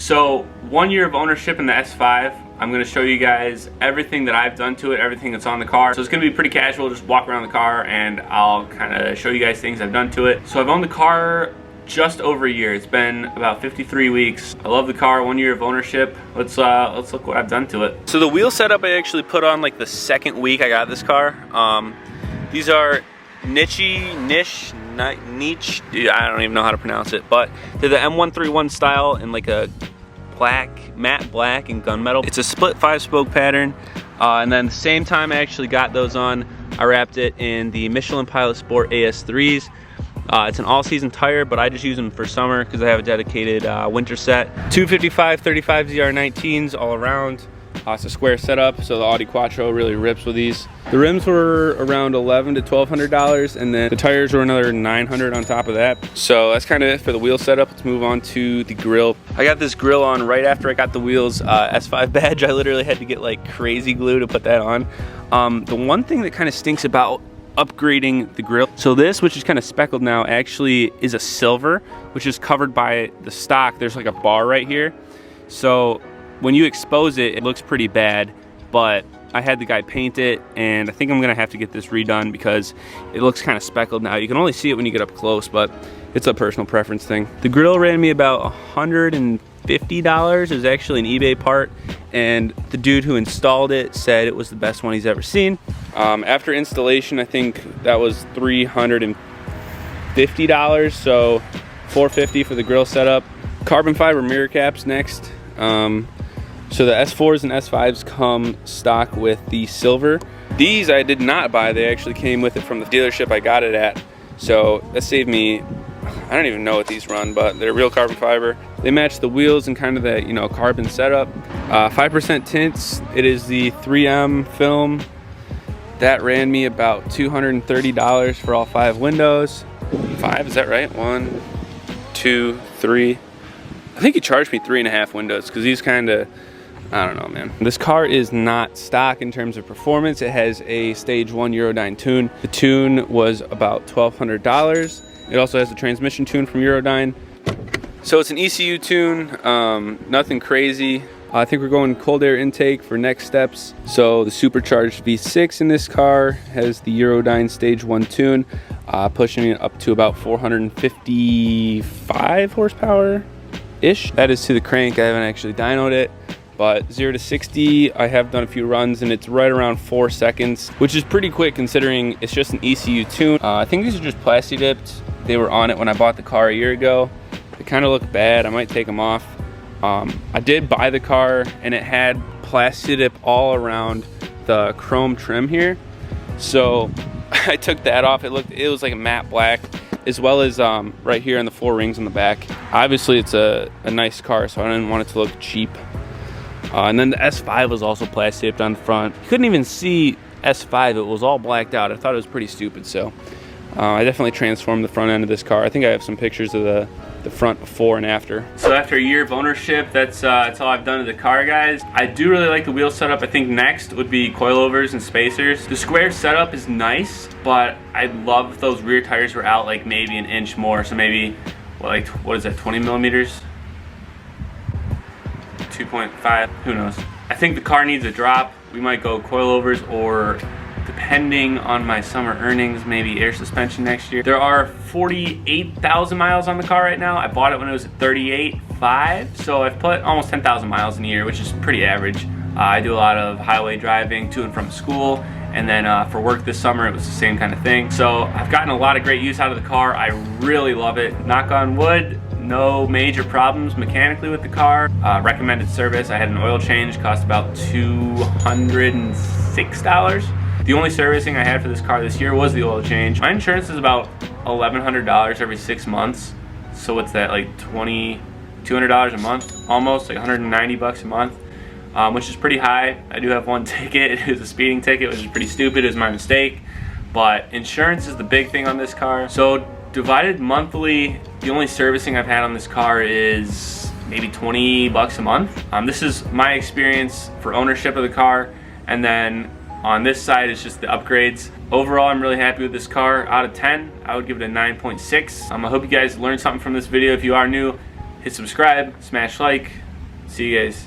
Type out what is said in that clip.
So 1 year of ownership in the S5. I'm going to show you guys everything that I've done to it, everything that's on the car. So it's going to be pretty casual, just walk around the car and I'll kind of show you guys things I've done to it. So I've owned the car just over a year. It's been about 53 weeks. I love the car, 1 year of ownership. Let's look what I've done to it. So the wheel setup I actually put on like the second week I got this car. These are niche, I don't even know how to pronounce it, but they're the M131 style in like a matte black and gunmetal. It's a split 5-spoke pattern, and then the same time I actually got those on, I wrapped it in the Michelin Pilot Sport AS3s. It's an all-season tire, but I just use them for summer because I have a dedicated winter set. 255 35 ZR19s all around. It's a square setup, so the Audi Quattro really rips with these. The rims were around $1,100 to $1,200, and then the tires were another $900 on top of that. So that's kind of it for the wheel setup. Let's move on to the grill. I got this grill on right after I got the wheels S5 badge. I literally had to get like crazy glue to put that on. The one thing that kind of stinks about upgrading the grill, so this, which is kind of speckled now, actually is a silver, which is covered by the stock. There's like a bar right here, so when you expose it, it looks pretty bad, but I had the guy paint it, and I think I'm gonna have to get this redone because it looks kind of speckled now. You can only see it when you get up close, but it's a personal preference thing. The grill ran me about $150. It was actually an eBay part, and the dude who installed it said it was the best one he's ever seen. After installation, I think that was $350, so $450 for the grill setup. Carbon fiber mirror caps next. So the S4s and S5s come stock with the silver. These I did not buy. They actually came with it from the dealership I got it at. So that saved me, I don't even know what these run, but they're real carbon fiber. They match the wheels and kind of the, carbon setup. 5% tints. It is the 3M film. That ran me about $230 for all 5 windows. 5, is that right? 1, 2, 3. I think he charged me 3.5 windows because these kind of, I don't know, man. This car is not stock in terms of performance. It has a stage 1 Eurodyne tune. The tune was about $1,200. It also has a transmission tune from Eurodyne. So it's an ECU tune, nothing crazy. I think we're going cold air intake for next steps. So the supercharged V6 in this car has the Eurodyne stage 1 tune, pushing it up to about 455 horsepower. Ish. That is to the crank. I haven't actually dynoed it, but 0 to 60 I have done a few runs and it's right around 4 seconds, which is pretty quick considering it's just an ECU tune. I think these are just plasti dipped. They were on it when I bought the car a year ago. They kind of look bad. I might take them off. I did buy the car and it had plasti dip all around the chrome trim here, so I took that off. It was like a matte black, as well as right here on the 4 rings on the back. Obviously it's a nice car, so I didn't want it to look cheap. And then the S5 was also plasti dipped on the front. You couldn't even see S5, it was all blacked out. I thought it was pretty stupid, so I definitely transformed the front end of this car. I think I have some pictures of the front before and after. So after a year of ownership, that's all I've done to the car, guys. I do really like the wheel setup. I think next would be coilovers and spacers. The square setup is nice, but I love if those rear tires were out like maybe an inch more. So maybe, what is that, 20 millimeters? 2.5, who knows? I think the car needs a drop. We might go coilovers, or depending on my summer earnings, maybe air suspension next year. There are 48,000 miles on the car right now. I bought it when it was at 38.5, so I've put almost 10,000 miles in a year, which is pretty average. I do a lot of highway driving to and from school, and then for work this summer it was the same kind of thing. So I've gotten a lot of great use out of the car. I really love it. Knock on wood, no major problems mechanically with the car. Recommended service, I had an oil change, cost about $206. The only servicing I had for this car this year was the oil change. My insurance is about $1,100 every 6 months. So what's that, like $200 a month? Almost, like 190 bucks a month, which is pretty high. I do have one ticket. It was a speeding ticket, which is pretty stupid. It was my mistake. But insurance is the big thing on this car. So divided monthly, the only servicing I've had on this car is maybe 20 bucks a month. This is my experience for ownership of the car. And then on this side, it's just the upgrades. Overall, I'm really happy with this car. Out of 10, I would give it a 9.6. I hope you guys learned something from this video. If you are new, hit subscribe, smash like, See you guys.